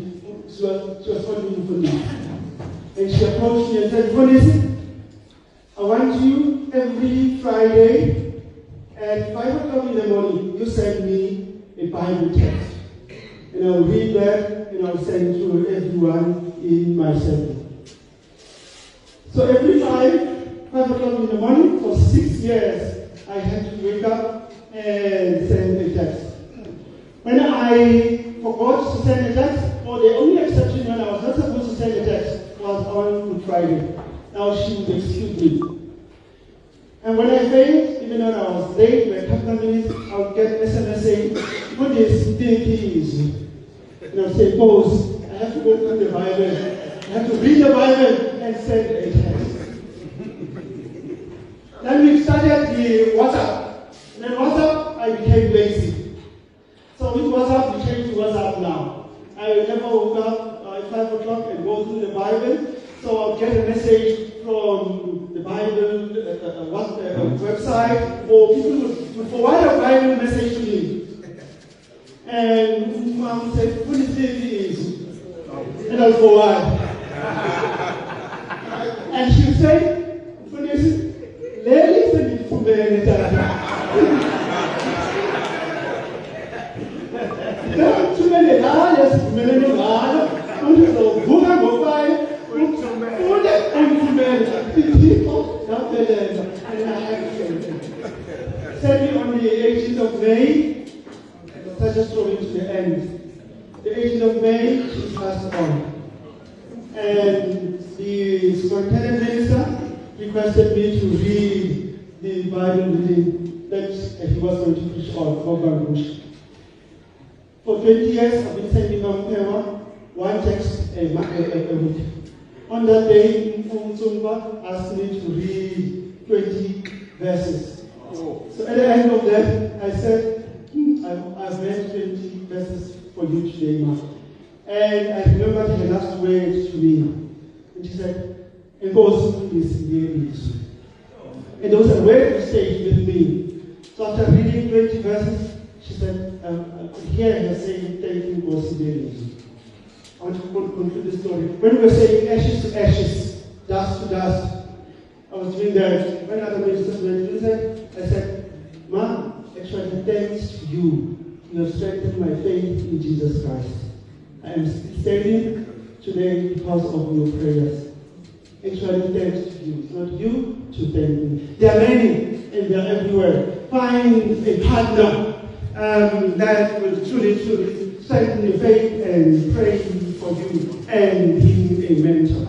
she was calling me for me. And she approached me and said, "Listen, I want you every Friday at 5 o'clock in the morning, you send me a Bible text. And I'll read that and I'll send to everyone in my circle." So every 5 o'clock in the morning, for 6 years, I had to wake up and send a text. When I forgot to send a text, or the only exception when I was not supposed to send a text was on Good Friday. Now she would excuse me. And when I failed, even though I was late by a couple of minutes, I would get SMS saying, "What is this?" And I would say, "Boss, I have to open the Bible. I have to read the Bible and send a text." Then we started the WhatsApp. And then WhatsApp, I became lazy. So with WhatsApp, we changed to WhatsApp now. I never woke up at 5 o'clock and go through the Bible. So I'll get a message from the Bible website, or people would forward a Bible message to me. And Mom said, "What is this?" And I'll forward. And she would say, "Ladies and gentlemen, sadly, on the 18th of May, such a story to the end. The 18th of May, she passed on. And the superintendent minister requested me to read the Bible reading that he was going to preach on Bogan Bush. For 20 years, I've been sending Mampewa one text a week. On that day, Mfumzumba asked me to read 20 verses. So at the end of that, I said, I've read 20 verses for you today, Ma. And I remembered her last words to me. And she said, "Enkosi is near. And those are words that stayed with me. So after reading 20 verses, she said, I could hear her saying, "Thank you, Enkosi." I want to conclude the story. When we were saying ashes to ashes, dust to dust, I was doing that. When other ministers were doing that, I said, Ma, actually, thanks to you. You have strengthened my faith in Jesus Christ. I am standing today because of your prayers. Actually, thanks to you. It's not you to thank me. There are many, and they are everywhere. Find a partner that will truly strengthen your faith and pray for you and be a mentor.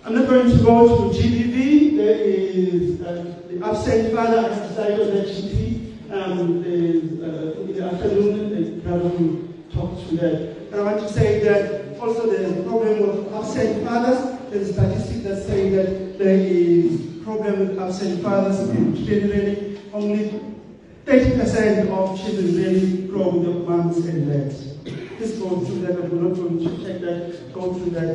I'm not going to go to GBV. There is the absent father. I have decided on that GP. In the afternoon, the brother will talk to that. But I want to say that also there is a problem with absent fathers. There's a statistic that says that there is a problem with absent fathers in Triennial. Only 30% of children really grow with their moms and dads. Please go through that. I'm not going to check that. Go through that.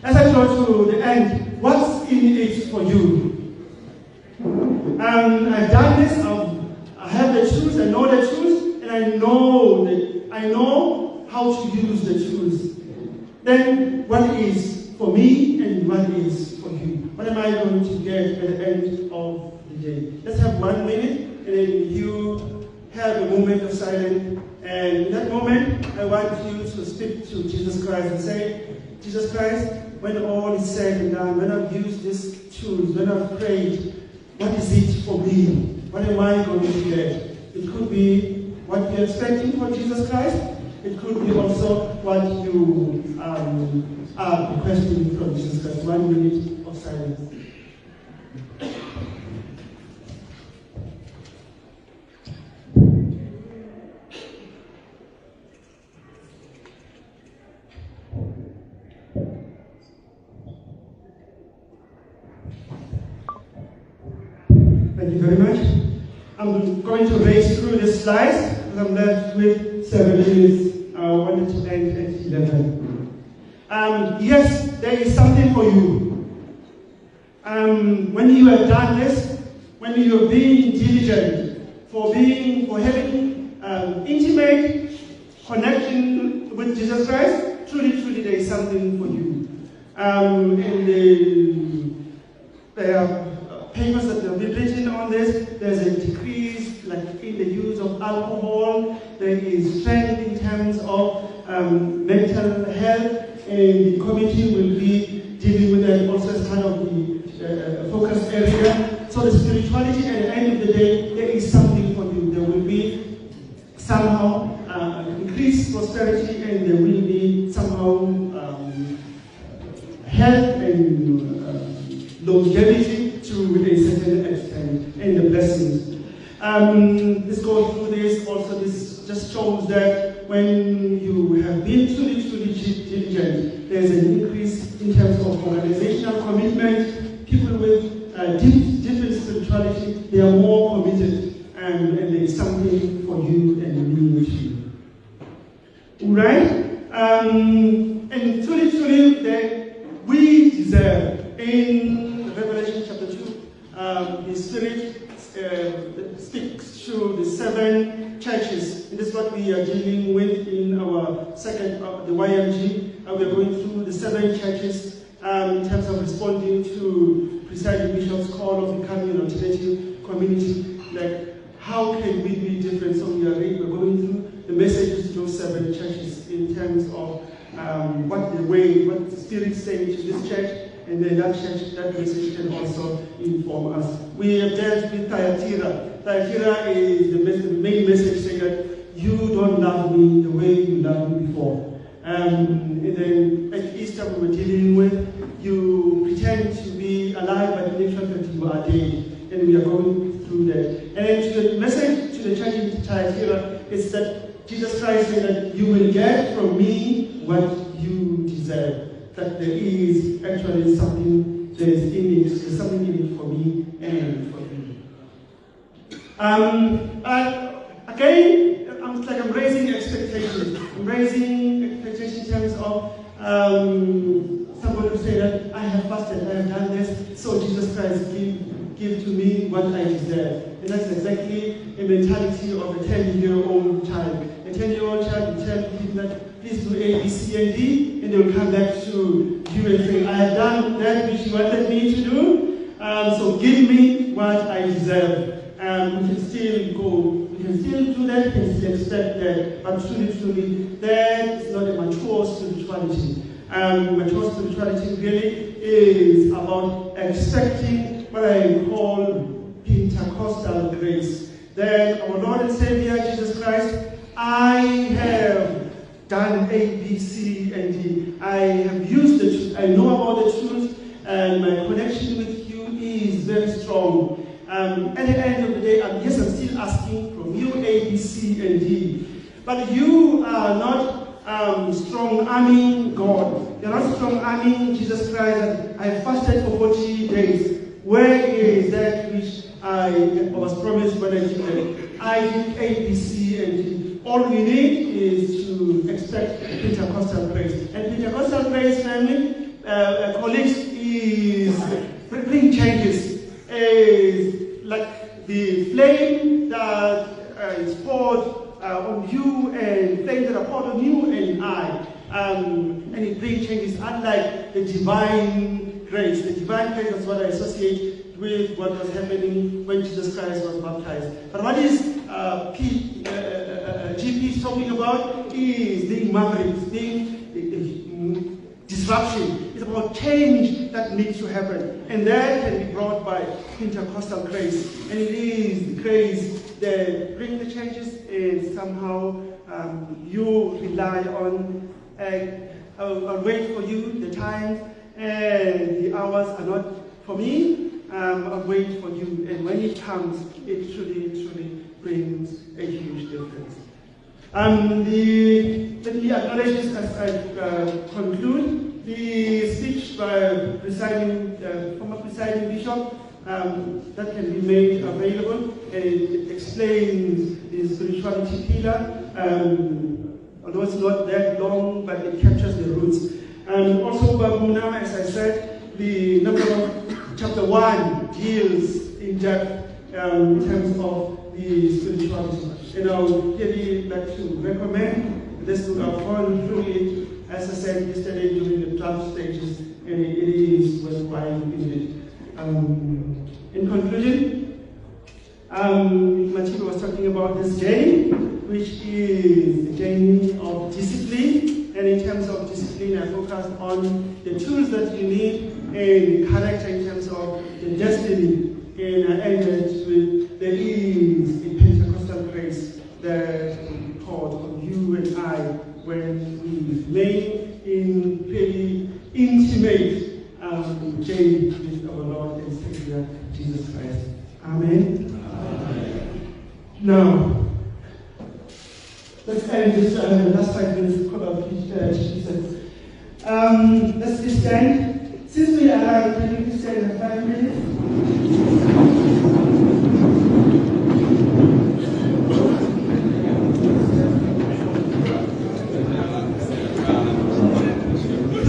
As I go to the end, what's in it for you? I've done this. I have the tools. I know the tools, and I know how to use the tools. Then, what is for me and what is for you? What am I going to get at the end of the day? Let's have 1 minute, and then you have a moment of silence. And in that moment, I want you to speak to Jesus Christ and say, Jesus Christ, when all is said and done, when I've used these tools, when I've prayed, what is it for me? What am I going to get? It could be what you're expecting from Jesus Christ. It could be also what you are requesting from Jesus Christ. 1 minute of silence. Thank you very much. I'm going to race through the slides because I'm left with 7 minutes. I wanted to end at 11. Yes, there is something for you. When you have done this, when you are being diligent for having intimate connection with Jesus Christ, truly there is something for you. There are papers that have been written on this. There's a decrease like in the use of alcohol. There is strength in terms of mental health, and the committee will be dealing with that also as part of the focus area. So the spirituality at the end of the day, there is something for you. There will be somehow increased prosperity, and there will be somehow health and longevity to a certain extent, and the blessings. Let's go through this. Also, this just shows that when you have been truly diligent, there's an increase in terms of organizational commitment. People with different spirituality, they are more committed, and there is something for you and me with you. Right? And truly, that we deserve in Revelation chapter 2, the Spirit speaks to the 7 churches. And this is what we are dealing with in our second, the YMG. We are going through the 7 churches in terms of responding to presiding bishop's call of becoming an alternative community. Like, how can we be different? So we're going through the messages to those 7 churches in terms of what the Spirit is saying to this church. And then that message can also inform us. We have dealt with Thyatira. Thyatira is the main message saying that you don't love me the way you loved me before. And then at Easter we were dealing with, you pretend to be alive, but in actual fact you are dead. And we are going through that. And then to the message to the church in Thyatira is that Jesus Christ said that you will get from me what you deserve. That there is actually something, there's something in it for me and for you. Again, I'm raising expectations. I'm raising expectations in terms of somebody will say that I have fasted, I have done this, so Jesus Christ give to me what I deserve. And that's exactly a mentality of a 10-year-old child. A 10-year-old child will tell him that please do A, B, C, and D, and they will come back to you and say, I have done done that which you wanted me to do. So give me what I deserve. We can still go, we can still do that, we can still expect that, but truly, that is not a mature spirituality. Mature spirituality really is about expecting what I call Pentecostal grace. That our Lord and Savior Jesus Christ, I have done A, B, C, and D. I have used the truth, I know about the truth, and my connection with you is very strong. At the end of the day, I'm still asking from you A, B, C, and D. But you are not strong-arming God. You're not strong-arming Jesus Christ. I fasted for 40 days. Where is that which I was promised when I did that? I did A, B, C, and D. All we need is to expect Pentecostal grace. And Pentecostal grace, family, colleagues, is bring changes. Is like the flame that is poured on you and flames that are poured on you and I. And it brings changes, unlike the divine grace. The divine grace is what I associate with what was happening when Jesus Christ was baptized. But what is GP is talking about is the maverick, the disruption. It's about change that needs to happen. And that can be brought by Pentecostal grace. And it is the grace that brings the changes, and somehow you rely on. I'll wait for you, the times and the hours are not for me. I'll wait for you. And when it comes, it truly brings a huge difference. Let me acknowledge this as I conclude. The speech by former presiding bishop that can be made available, and it explains the spirituality pillar, although it's not that long, but it captures the roots. And also, Babuna, as I said, the number of chapter 1 deals in depth in terms of the spirituality. And I would really like to recommend this book. I've gone through it, as I said yesterday, during the 12 stages, and it is worthwhile reading it. In conclusion, Mathieu was talking about this journey, which is the journey of discipline. And in terms of discipline, I focused on the tools that you need and character in terms of the destiny. And I ended with there is a Pentecostal grace that will be poured on you and I when we remain in really intimate journey with our Lord and Savior Jesus Christ. Amen. Amen. Now, let's end this last 5 minutes of Jesus. Let's just stand. Since we are going to stand in 5 minutes.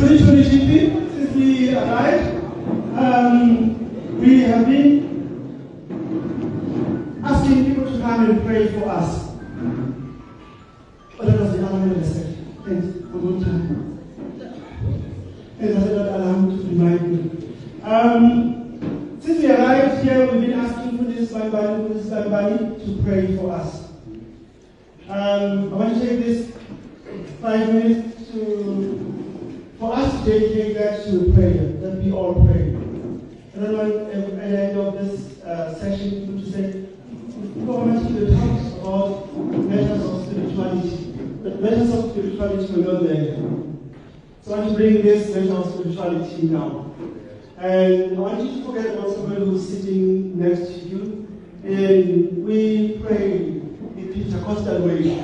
Since we arrived, we have been asking people to come and pray for us. But that was the other way I said. Thanks for good time. And I did not allow me to remind me. Since we arrived here, we've been asking for this somebody to pray for us. I want to take this 5 minutes for us to dedicate that to prayer, that we all pray. I don't want at the end of this session to say, we want to talk about matters of spirituality. But matters of spirituality were not there. So I want to bring this matter of spirituality now. And I want you to forget about somebody who's sitting next to you. And we pray the Pentecostal way.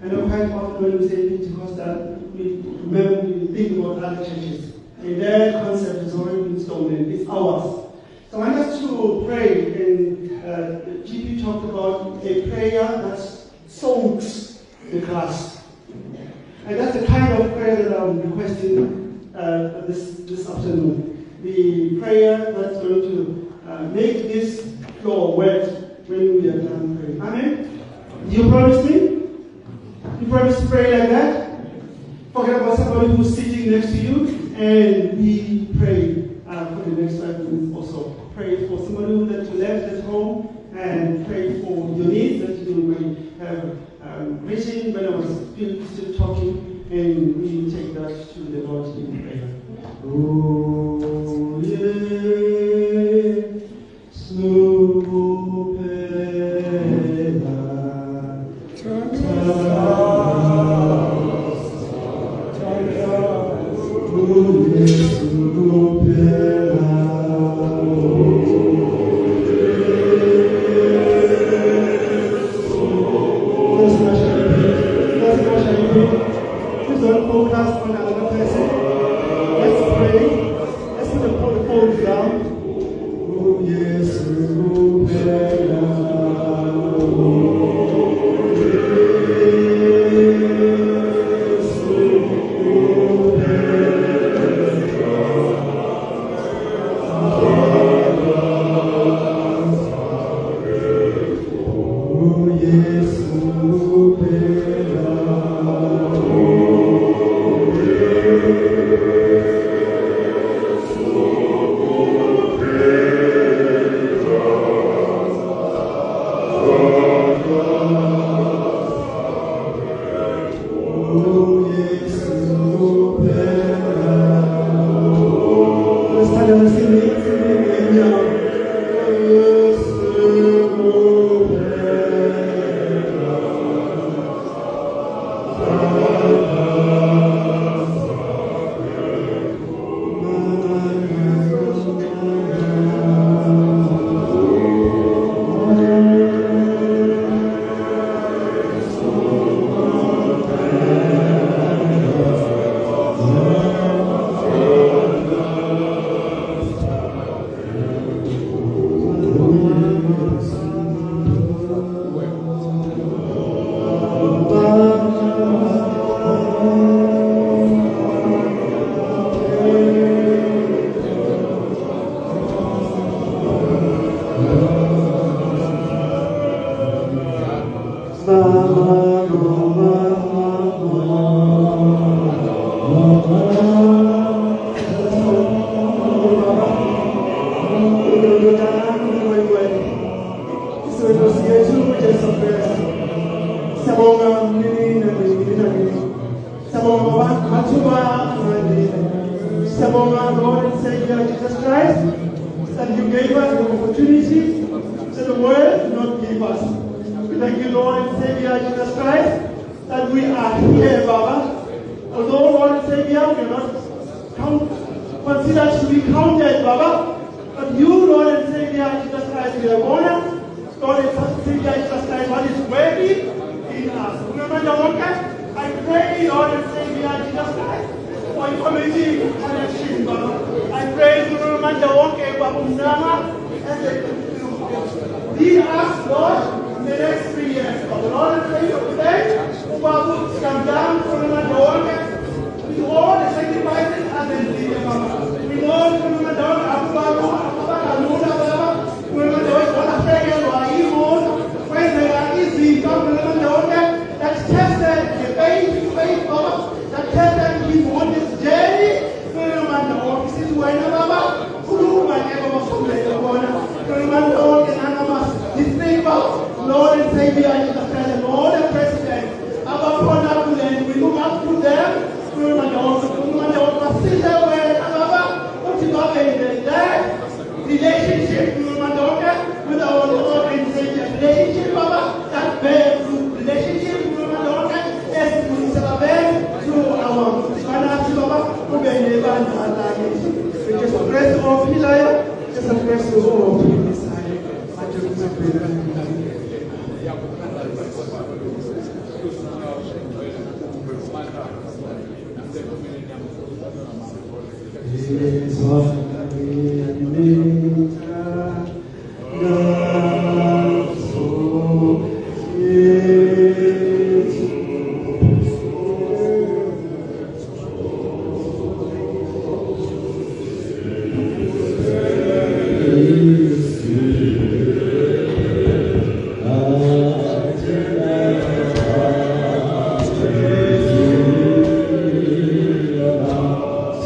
I know quite often when we say Pentecostal, we remember, we think about other churches. And their concept has already been stolen. It's ours. So I want us to pray. And GP talked about a prayer that soaks the grass. And that's the kind of prayer that I'm requesting this afternoon. The prayer that's going to make this floor wet when we are done praying. Amen? Do you promise me? You promise to pray like that? Forget about somebody who's sitting next to you And we pray for the next 5 minutes also. Pray for somebody that you left at home, and pray for your needs that you may have vision when I was still talking, and we take that to the Lord in prayer. Oh, yeah, slow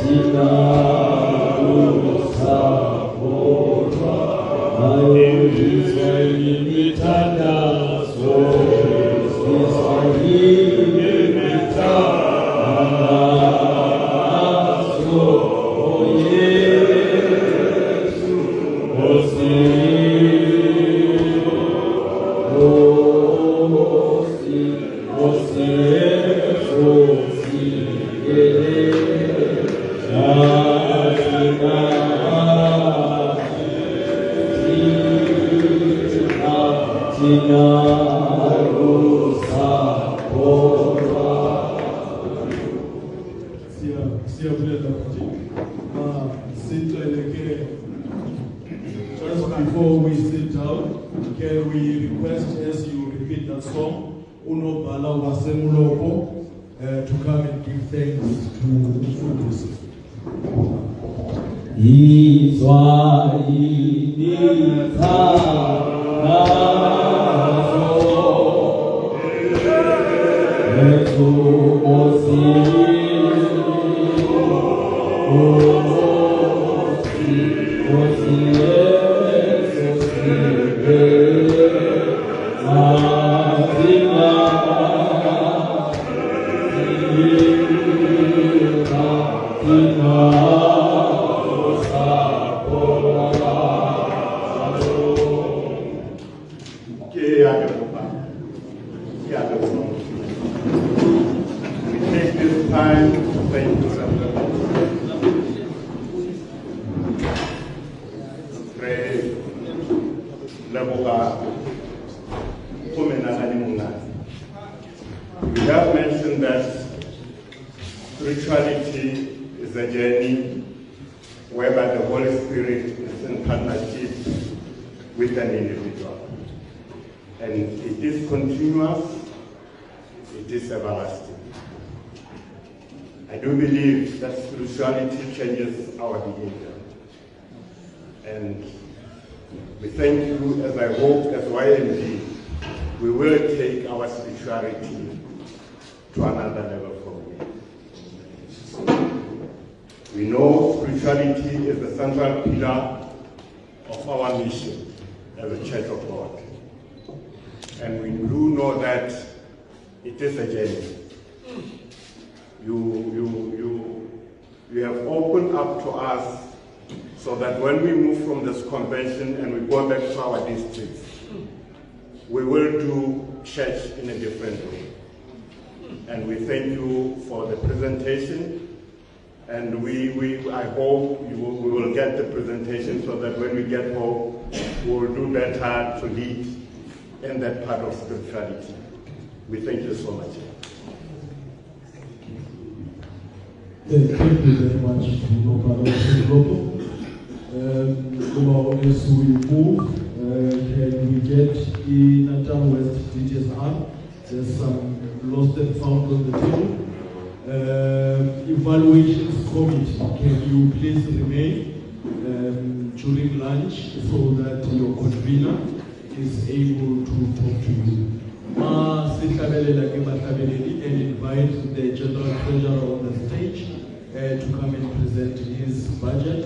Sina before we sit down, can we request, as you repeat that song, Uno Bala Wasemuloko, to come and give thanks to Mufundisi. We have mentioned that spirituality is a journey whereby the Holy Spirit is in partnership with an individual. And it is continuous, it is everlasting. I do believe that spirituality changes our behavior. And we thank you, as I hope, as YMG, we will take our spirituality to another level from here. We know spirituality is the central pillar of our mission as a Church of God. And we do know that it is a journey. You have opened up to us so that when we move from this convention and we go back to our districts, we will do church in a different way. And we thank you for the presentation. And I hope we will get the presentation so that when we get home, we will do better to lead in that part of spirituality. We thank you so much. Thank you very much, as we move, can we get in Natal West DTSR? There's some lost and found on the table. Evaluations committee, can you please remain during lunch so that your convener is able to talk to you? And invite the General Treasurer on the stage to come and present his budget.